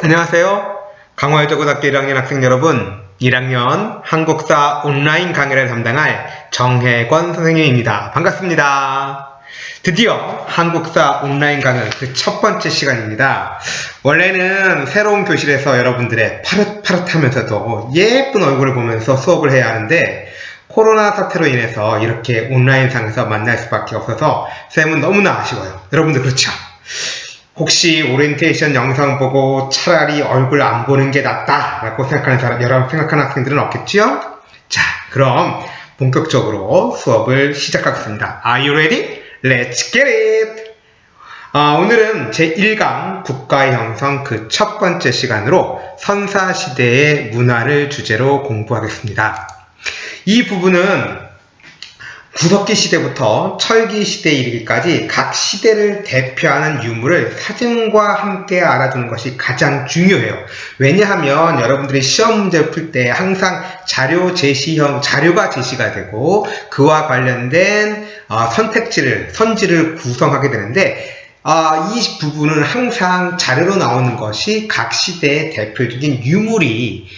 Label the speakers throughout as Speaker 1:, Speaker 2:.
Speaker 1: 안녕하세요. 강화여자고등학교 1학년 학생 여러분, 1학년 한국사 온라인 강의를 담당할 정혜권 선생님입니다. 반갑습니다. 드디어 한국사 온라인 강의 그 첫 번째 시간입니다. 원래는 새로운 교실에서 여러분들의 파릇파릇하면서도 예쁜 얼굴을 보면서 수업을 해야 하는데 코로나 사태로 인해서 이렇게 온라인상에서 만날 수밖에 없어서 쌤은 너무나 아쉬워요. 여러분들 그렇죠? 혹시 오리엔테이션 영상 보고 차라리 얼굴 안 보는 게 낫다 라고 생각하는 사람, 여러분 생각하는 학생들은 없겠지요? 자, 그럼 본격적으로 수업을 시작하겠습니다. Are you ready? Let's get it! 오늘은 제1강 국가의 형성 그 첫 번째 시간으로 선사시대의 문화를 주제로 공부하겠습니다. 이 부분은 구석기 시대부터 철기 시대에 이르기까지 각 시대를 대표하는 유물을 사진과 함께 알아두는 것이 가장 중요해요. 왜냐하면 여러분들이 시험 문제를 풀 때 항상 자료가 제시가 되고 그와 관련된 선지를 구성하게 되는데 이 부분은 항상 자료로 나오는 것이 각 시대의 대표적인 유물이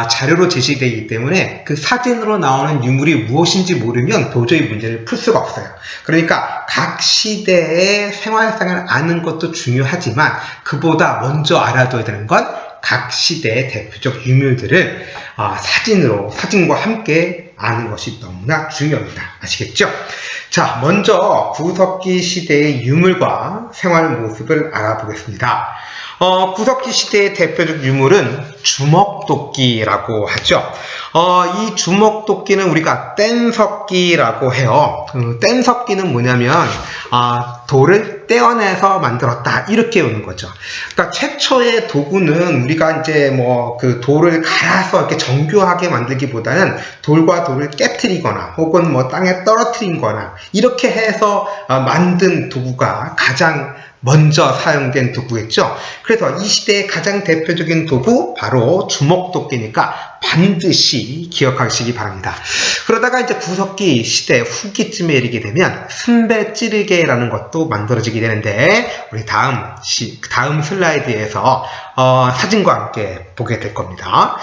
Speaker 1: 자료로 제시되기 때문에 그 사진으로 나오는 유물이 무엇인지 모르면 도저히 문제를 풀 수가 없어요. 그러니까 각 시대의 생활상을 아는 것도 중요하지만 그보다 먼저 알아둬야 되는 건 각 시대의 대표적 유물들을 사진과 함께 아는 것이 너무나 중요합니다. 아시겠죠? 자, 먼저 구석기 시대의 유물과 생활 모습을 알아보겠습니다. 구석기 시대의 대표적 유물은 주먹도끼라고 하죠. 이 주먹도끼는 우리가 뗀석기라고 해요. 뗀석기는 뭐냐면 돌을 떼어내서 만들었다 이렇게 오는 거죠. 그러니까 최초의 도구는 우리가 이제 그 돌을 갈아서 이렇게 정교하게 만들기보다는 돌과 돌을 깨트리거나 혹은 땅에 떨어뜨린거나 이렇게 해서 만든 도구가 가장 먼저 사용된 도구겠죠. 그래서 이 시대의 가장 대표적인 도구 바로 주먹도끼니까 반드시 기억하시기 바랍니다. 그러다가 이제 구석기 시대 후기쯤에 이르게 되면 순배찌르개라는 것도 만들어지게 되는데 우리 다음 슬라이드에서 사진과 함께 보게 될 겁니다.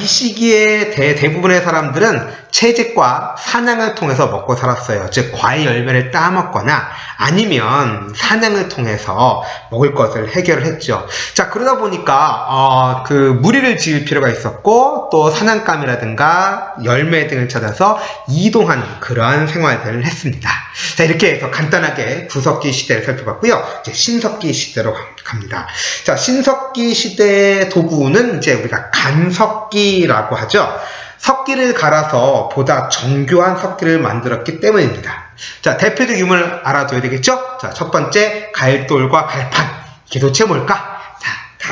Speaker 1: 이 시기에 대부분의 사람들은 채집과 사냥을 통해서 먹고 살았어요. 즉 과일 열매를 따먹거나 아니면 사냥을 통해서 먹을 것을 해결을 했죠. 자, 그러다 보니까 무리를 지을 필요가 있었고 또 사냥감이라든가 열매 등을 찾아서 이동하는 그러한 생활들을 했습니다. 자, 이렇게 해서 간단하게 구석기 시대를 살펴봤고요. 이제 신석기 시대로 갑니다. 자, 신석기 시대의 도구는 이제 우리가 간석기라고 하죠. 석기를 갈아서 보다 정교한 석기를 만들었기 때문입니다. 자, 대표적 유물을 알아둬야 되겠죠? 자, 첫 번째 갈돌과 갈판. 이게 도대체 뭘까? 자,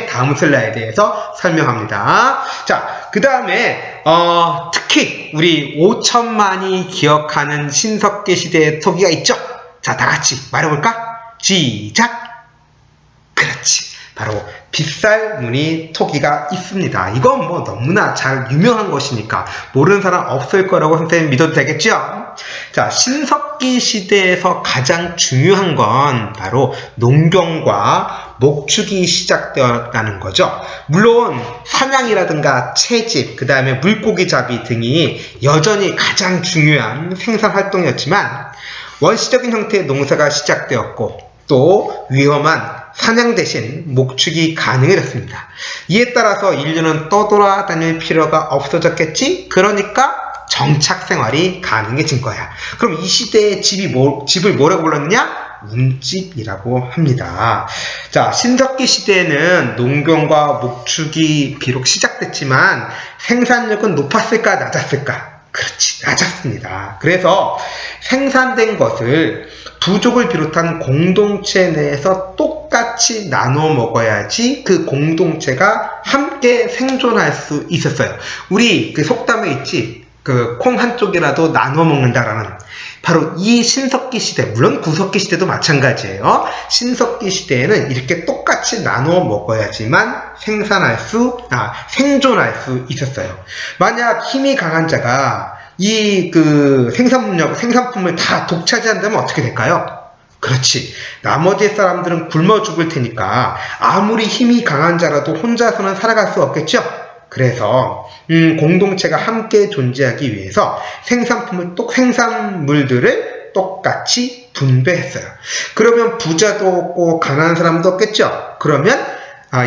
Speaker 1: 다음 슬라이드에서 설명합니다. 자, 그 다음에 특히 우리 5천만이 기억하는 신석기 시대의 토기가 있죠? 자, 다 같이 말해볼까? 시작! 그렇지. 바로 빗살무늬 토기가 있습니다. 이건 너무나 잘 유명한 것이니까 모르는 사람 없을 거라고 선생님 믿어도 되겠죠? 자, 신석기 시대에서 가장 중요한 건 바로 농경과 목축이 시작되었다는 거죠. 물론 사냥이라든가 채집, 그 다음에 물고기 잡이 등이 여전히 가장 중요한 생산 활동이었지만 원시적인 형태의 농사가 시작되었고 또 위험한 사냥 대신 목축이 가능해졌습니다. 이에 따라서 인류는 떠돌아다닐 필요가 없어졌겠지? 그러니까 정착 생활이 가능해진 거야. 그럼 이 시대의 집을 뭐라고 불렀냐? 운집이라고 합니다. 자, 신석기 시대에는 농경과 목축이 비록 시작됐지만 생산력은 높았을까 낮았을까? 그렇지, 낮았습니다. 그래서 생산된 것을 부족을 비롯한 공동체 내에서 똑같이 나눠 먹어야지 그 공동체가 함께 생존할 수 있었어요. 우리 그 속담에 있지, 그 콩 한쪽이라도 나눠 먹는다라는, 바로 이 신석기 시대, 물론 구석기 시대도 마찬가지예요. 신석기 시대에는 이렇게 똑같이 나눠 먹어야지만 생존할 수 있었어요. 만약 힘이 강한 자가 이 생산품을 다 독차지한다면 어떻게 될까요? 그렇지. 나머지 사람들은 굶어 죽을 테니까 아무리 힘이 강한 자라도 혼자서는 살아갈 수 없겠죠? 그래서 공동체가 함께 존재하기 위해서 생산물들을 똑같이 분배했어요. 그러면 부자도 없고 가난한 사람도 없겠죠? 그러면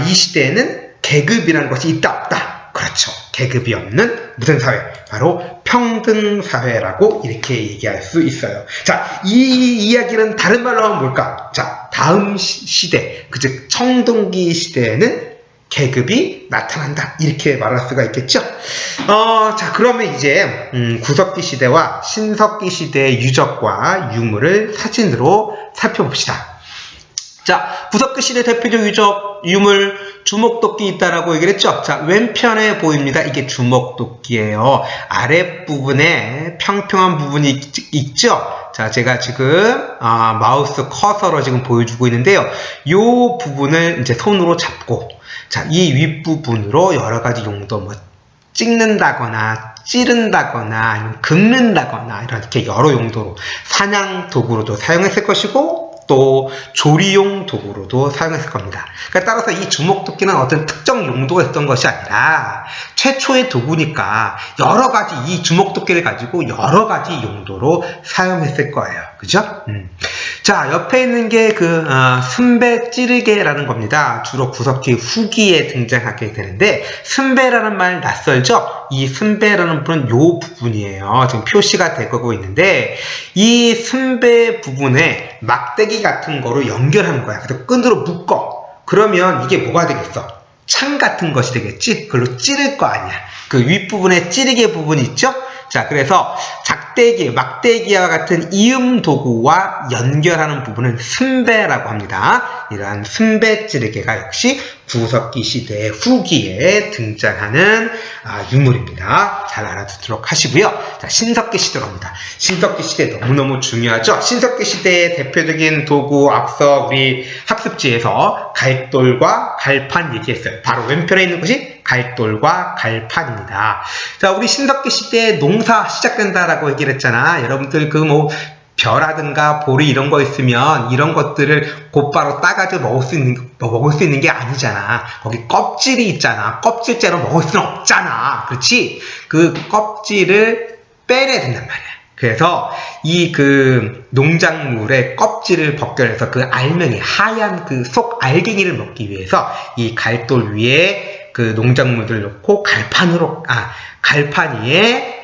Speaker 1: 이 시대에는 계급이라는 것이 있다 없다. 그렇죠. 계급이 없는 무슨 사회? 바로 평등사회라고 이렇게 얘기할 수 있어요. 자, 이 이야기는 다른 말로 하면 뭘까? 자, 다음 시대, 즉 청동기 시대에는 계급이 나타난다. 이렇게 말할 수가 있겠죠? 자, 그러면 이제 구석기 시대와 신석기 시대의 유적과 유물을 사진으로 살펴봅시다. 자, 구석기 시대 대표적 유적, 유물, 주먹도끼 있다라고 얘기를 했죠. 자, 왼편에 보입니다. 이게 주먹도끼예요. 아랫부분에 평평한 부분이 있죠. 자, 제가 지금 마우스 커서로 지금 보여주고 있는데요. 이 부분을 이제 손으로 잡고, 자, 이 윗부분으로 여러 가지 용도, 뭐 찍는다거나 찌른다거나 아니면 긁는다거나 이렇게 여러 용도로 사냥 도구로도 사용했을 것이고, 또 조리용 도구로도 사용했을 겁니다. 그러니까 따라서 이 주먹도끼는 어떤 특정 용도가 있던 것이 아니라 최초의 도구니까 여러 가지 이 주먹도끼를 가지고 여러 가지 용도로 사용했을 거예요. 그죠? 자, 옆에 있는 게 순배 찌르개라는 겁니다. 주로 구석기 후기에 등장하게 되는데, 순배라는 말 낯설죠? 이 순배라는 부분은 요 부분이에요. 지금 표시가 되고 있는데, 이 순배 부분에 막대기 같은 거로 연결하는 거야. 그래서 끈으로 묶어. 그러면 이게 뭐가 되겠어? 창 같은 것이 되겠지? 그걸로 찌를 거 아니야. 그 윗부분에 찌르개 부분이 있죠? 자, 그래서 막대기와 같은 이음 도구와 연결하는 부분은 순배라고 합니다. 이러한 순배 찌르개가 역시 구석기 시대 후기에 등장하는 유물입니다. 잘 알아두도록 하시고요. 자, 신석기 시대로 갑니다. 신석기 시대 너무너무 중요하죠. 신석기 시대의 대표적인 도구, 앞서 우리 학습지에서 갈돌과 갈판 얘기했어요. 바로 왼편에 있는 것이 갈돌과 갈판입니다. 자, 우리 신석기 시대에 농사 시작된다라고 얘기를 했잖아. 여러분들 벼라든가 보리 이런 거 있으면 이런 것들을 곧바로 따가지고 먹을 수 있는 게 아니잖아. 거기 껍질이 있잖아. 껍질째로 먹을 수는 없잖아. 그렇지? 그 껍질을 빼내야 된단 말이야. 그래서 이 농작물의 껍질을 벗겨내서 그 알맹이, 하얀 속 알갱이를 먹기 위해서 이 갈돌 위에 농작물들을 놓고 갈판 위에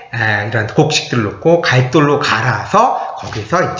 Speaker 1: 이런 곡식들을 놓고 갈돌로 갈아서 거기서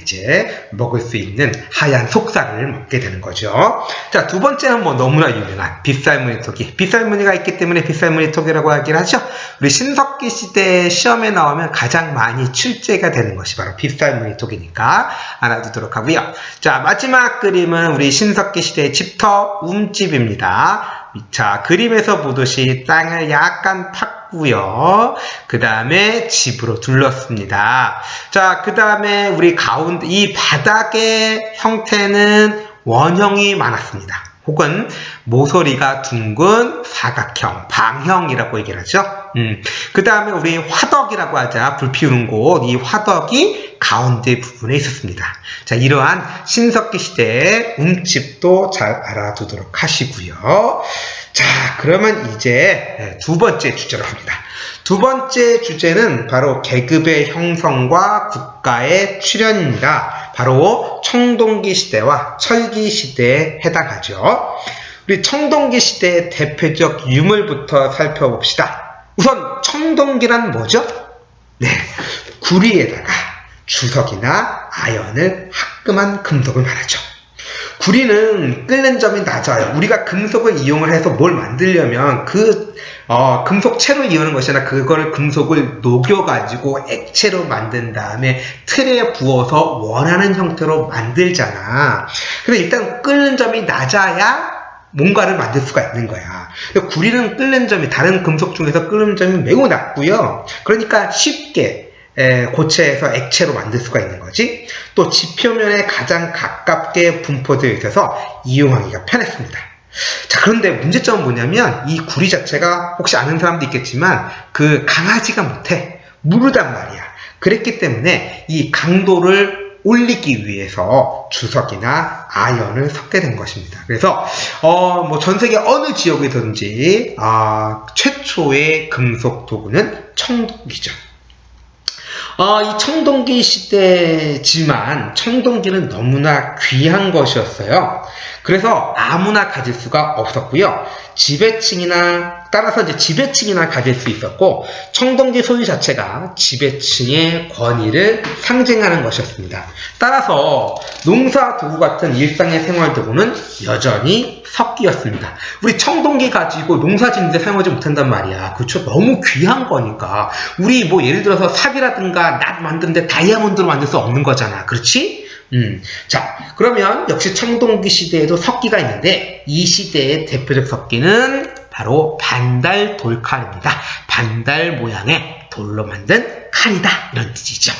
Speaker 1: 이제 먹을 수 있는 하얀 속살을 먹게 되는 거죠. 자, 두 번째는 너무나 유명한 빗살무늬토기. 빗살무늬가 있기 때문에 빗살무늬토기라고 하긴 하죠. 우리 신석기 시대 시험에 나오면 가장 많이 출제가 되는 것이 바로 빗살무늬토기니까 알아두도록 하고요. 자, 마지막 그림은 우리 신석기 시대의 집터 움집입니다. 자, 그림에서 보듯이 땅을 약간 팠고요. 그 다음에 집으로 둘렀습니다. 자, 그 다음에 우리 가운데 이 바닥의 형태는 원형이 많았습니다. 혹은 모서리가 둥근 사각형, 방형이라고 얘기를 하죠. 그 다음에 우리 화덕이라고 하자. 불 피우는 곳, 이 화덕이 가운데 부분에 있었습니다. 자, 이러한 신석기 시대의 움집도 잘 알아두도록 하시고요. 자, 그러면 이제 두 번째 주제로 합니다. 두 번째 주제는 바로 계급의 형성과 국가의 출현입니다. 바로 청동기 시대와 철기 시대에 해당하죠. 우리 청동기 시대의 대표적 유물부터 살펴봅시다. 우선 청동기란 뭐죠? 네, 구리에다가 주석이나 아연을 합금한 금속을 말하죠. 구리는 끓는 점이 낮아요. 우리가 금속을 이용을 해서 뭘 만들려면 금속체로 이용하는 것이 아니라 그걸 금속을 녹여가지고 액체로 만든 다음에 틀에 부어서 원하는 형태로 만들잖아. 그래서 일단 끓는 점이 낮아야 뭔가를 만들 수가 있는 거야. 구리는 끓는 점이 다른 금속 중에서 끓는 점이 매우 낮고요. 그러니까 쉽게 고체에서 액체로 만들 수가 있는 거지. 또 지표면에 가장 가깝게 분포되어 있어서 이용하기가 편했습니다. 자, 그런데 문제점은 뭐냐면 이 구리 자체가 혹시 아는 사람도 있겠지만 강하지가 못해. 무르단 말이야. 그랬기 때문에 이 강도를 올리기 위해서 주석이나 아연을 섞게 된 것입니다. 그래서 뭐 전 세계 어느 지역에서든지 최초의 금속 도구는 청동기죠. 이 청동기 시대지만 청동기는 너무나 귀한 것이었어요. 그래서 아무나 가질 수가 없었고요. 따라서 지배층이나 가질 수 있었고, 청동기 소유 자체가 지배층의 권위를 상징하는 것이었습니다. 따라서 농사 도구 같은 일상의 생활 도구는 여전히 석기였습니다. 우리 청동기 가지고 농사 짓는데 사용하지 못한단 말이야. 그렇죠? 너무 귀한 거니까. 우리 뭐 예를 들어서 삽이라든가 낫 만드는데 다이아몬드로 만들 수 없는 거잖아. 그렇지? 자, 그러면 역시 청동기 시대에도 석기가 있는데, 이 시대의 대표적 석기는 바로 반달 돌칼입니다. 반달 모양의 돌로 만든 칼이다, 이런 뜻이죠.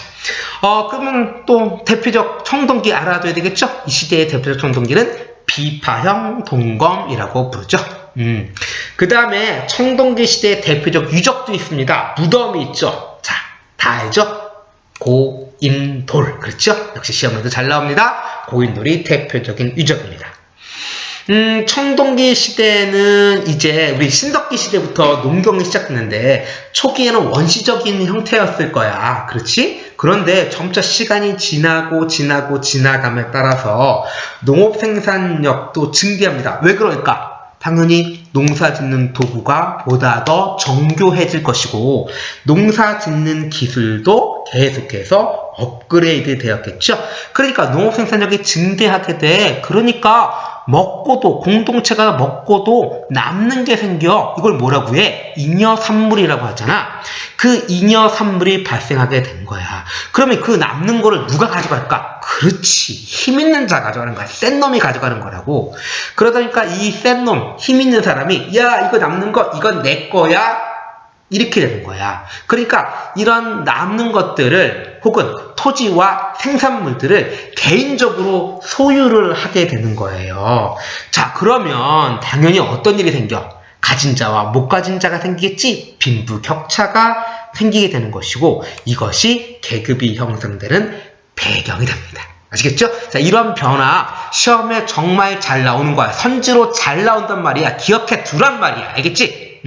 Speaker 1: 그러면 또 대표적 청동기 알아둬야 되겠죠? 이 시대의 대표적 청동기는 비파형 동검이라고 부르죠. 그 다음에 청동기 시대의 대표적 유적도 있습니다. 무덤이 있죠. 자, 다 알죠? 고인돌. 그렇죠? 역시 시험에도 잘 나옵니다. 고인돌이 대표적인 유적입니다. 청동기 시대는 이제 우리 신석기 시대부터 농경이 시작됐는데, 초기에는 원시적인 형태였을 거야. 그렇지? 그런데 점차 시간이 지나감에 따라서 농업 생산력도 증대합니다. 왜 그럴까? 당연히 농사 짓는 도구가 보다 더 정교해질 것이고, 농사 짓는 기술도 계속해서 업그레이드 되었겠죠. 그러니까 농업 생산력이 증대하게 돼. 그러니까 공동체가 먹고도 남는 게 생겨. 이걸 뭐라고 해? 잉여산물이라고 하잖아. 그 잉여산물이 발생하게 된 거야. 그러면 그 남는 거를 누가 가져갈까? 그렇지, 힘 있는 자가 가져가는 거야. 센 놈이 가져가는 거라고. 그러다 보니까 이 센 놈, 힘 있는 사람이, 야, 이거 남는 거, 이건 내 거야, 이렇게 되는 거야. 그러니까 이런 남는 것들을, 혹은 토지와 생산물들을 개인적으로 소유를 하게 되는 거예요. 자, 그러면 당연히 어떤 일이 생겨? 가진 자와 못 가진 자가 생기겠지? 빈부격차가 생기게 되는 것이고, 이것이 계급이 형성되는 배경이 됩니다. 아시겠죠? 자, 이런 변화 시험에 정말 잘 나오는 거야. 선지로 잘 나온단 말이야. 기억해 두란 말이야. 알겠지?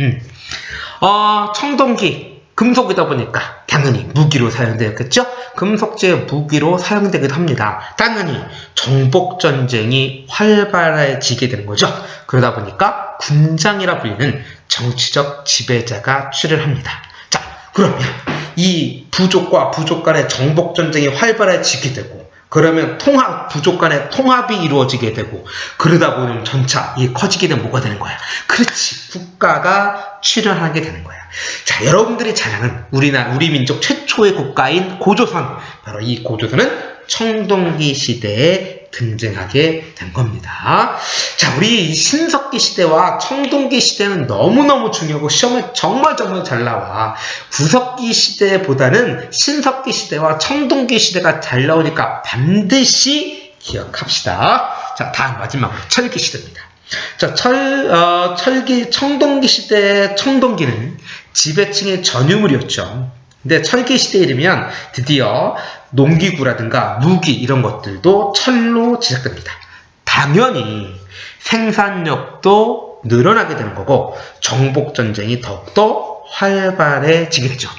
Speaker 1: 청동기 금속이다 보니까 당연히 무기로 사용되었겠죠? 금속제 무기로 사용되기도 합니다. 당연히 정복전쟁이 활발해지게 되는 거죠. 그러다 보니까 군장이라 불리는 정치적 지배자가 출현을 합니다. 자, 그러면 이 부족과 부족 간의 정복전쟁이 활발해지게 되고, 그러면 부족 간의 통합이 이루어지게 되고, 그러다 보면 점차 커지게 되면 뭐가 되는 거야? 그렇지, 국가가 출현하게 되는 거야. 자, 여러분들이 잘 아는 우리 민족 최초의 국가인 고조선, 바로 이 고조선은 청동기 시대에 등장하게 된 겁니다. 자, 우리 신석기 시대와 청동기 시대는 너무너무 중요하고 시험에 정말 잘 나와. 구석기 시대보다는 신석기 시대와 청동기 시대가 잘 나오니까 반드시 기억합시다. 자, 다음 마지막으로 철기 시대입니다. 자, 청동기 시대의 청동기는 지배층의 전유물이었죠. 근데 철기 시대에 이르면 드디어 농기구라든가 무기 이런 것들도 철로 제작됩니다. 당연히 생산력도 늘어나게 되는 거고, 정복전쟁이 더욱더 활발해지게 되죠.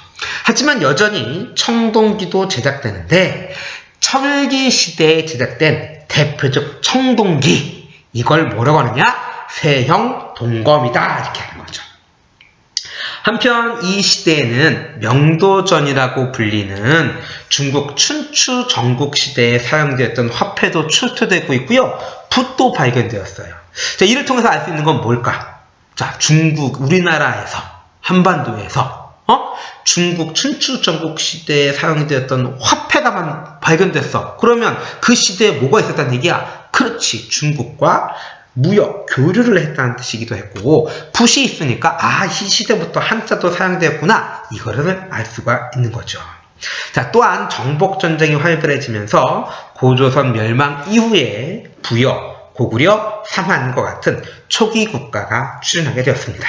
Speaker 1: 하지만 여전히 청동기도 제작되는데, 철기 시대에 제작된 대표적 청동기, 이걸 뭐라고 하느냐? 세형 동검이다, 이렇게 하는 거죠. 한편 이 시대에는 명도전이라고 불리는 중국 춘추 전국 시대에 사용되었던 화폐도 출토되고 있고요. 붓도 발견되었어요. 자, 이를 통해서 알 수 있는 건 뭘까? 자, 우리나라에서, 한반도에서 중국 춘추 전국 시대에 사용되었던 화폐가 발견됐어. 그러면 그 시대에 뭐가 있었다는 얘기야? 그렇지, 중국과 무역, 교류를 했다는 뜻이기도 했고, 붓이 있으니까 이 시대부터 한자도 사용되었구나, 이거를 알 수가 있는 거죠. 자, 또한 정복전쟁이 활발해지면서 고조선 멸망 이후에 부여, 고구려, 삼한과 같은 초기 국가가 출현하게 되었습니다.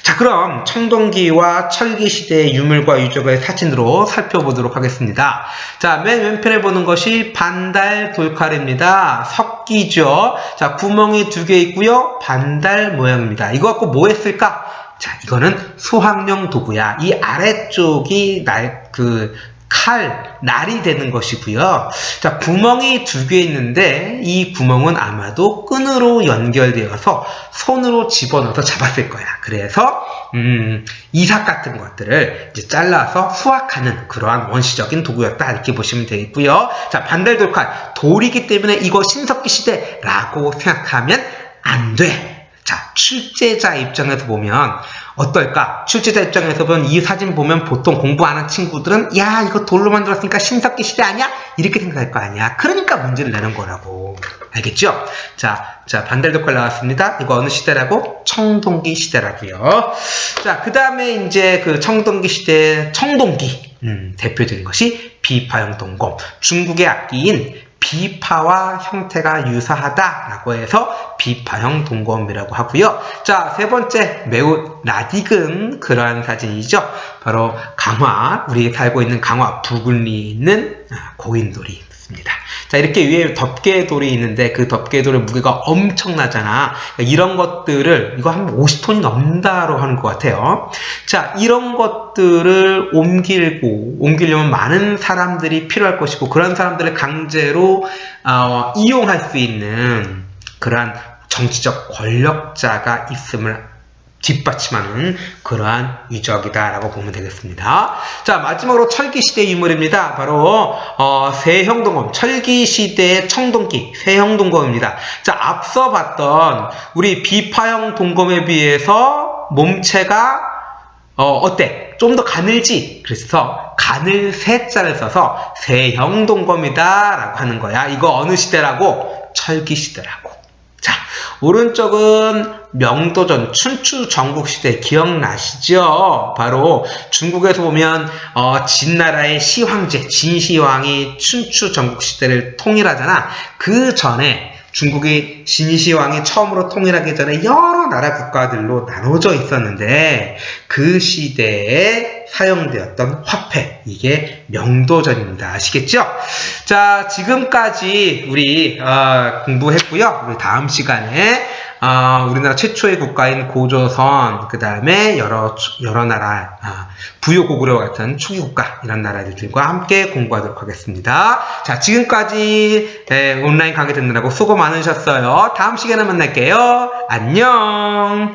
Speaker 1: 자, 그럼 청동기와 철기 시대의 유물과 유적을 사진으로 살펴보도록 하겠습니다. 자, 맨 왼편에 보는 것이 반달 돌칼입니다. 석기죠. 자, 구멍이 2개 있고요. 반달 모양입니다. 이거 갖고 뭐 했을까? 자, 이거는 수학용 도구야. 이 아래쪽이 날이 되는 것이고요. 자, 구멍이 2개 있는데 이 구멍은 아마도 끈으로 연결되어서 손으로 집어넣어서 잡았을 거야. 그래서 이삭 같은 것들을 이제 잘라서 수확하는 그러한 원시적인 도구였다, 이렇게 보시면 되겠고요. 자, 반달돌칼, 돌이기 때문에 이거 신석기 시대라고 생각하면 안 돼. 자, 출제자 입장에서 보면 어떨까? 출제자 입장에서 보면 이 사진 보면 보통 공부하는 친구들은 야, 이거 돌로 만들었으니까 신석기 시대 아니야? 이렇게 생각할 거 아니야. 그러니까 문제를 내는 거라고. 알겠죠? 자, 반달돌칼 나왔습니다. 이거 어느 시대라고? 청동기 시대라고요. 자, 그 다음에 이제 그 청동기 시대 청동기 대표적인 것이 비파형 동검. 중국의 악기인 비파와 형태가 유사하다라고 해서 비파형 동검이라고 하고요. 자, 세 번째, 매우 낯익은 그러한 사진이죠. 바로 강화, 우리 살고 있는 강화 부근리에 있는 고인돌이 있습니다. 자, 이렇게 위에 덮개돌이 있는데 그 덮개돌의 무게가 엄청나잖아. 그러니까 이런 것들을 이거 한 50톤이 넘다로 하는 것 같아요. 자, 이런 것들을 옮기려면 많은 사람들이 필요할 것이고, 그런 사람들을 강제로 이용할 수 있는 그러한 정치적 권력자가 있음을 뒷받침하는 그러한 유적이다라고 보면 되겠습니다. 자, 마지막으로 철기시대 유물입니다. 바로 세형동검, 철기시대의 청동기, 세형동검입니다. 자, 앞서 봤던 우리 비파형 동검에 비해서 몸체가 어때? 좀 더 가늘지? 그래서 가늘 세자를 써서 세형동검이다 라고 하는 거야. 이거 어느 시대라고? 철기시대라고. 자, 오른쪽은 명도전 춘추 전국시대 기억나시죠? 바로 중국에서 보면 진나라의 시황제 진시황이 춘추 전국시대를 통일하잖아. 그 전에 중국이 진시황이 처음으로 통일하기 전에 여러 나라 국가들로 나눠져 있었는데 그 시대에 사용되었던 화폐, 이게 명도전입니다. 아시겠죠? 자, 지금까지 우리 공부했고요. 우리 다음 시간에 우리나라 최초의 국가인 고조선, 그 다음에 여러 나라, 부요 고구려와 같은 초기 국가, 이런 나라들과 함께 공부하도록 하겠습니다. 자, 지금까지 온라인 강의 듣느라고 수고 많으셨어요. 다음 시간에 만날게요. 안녕!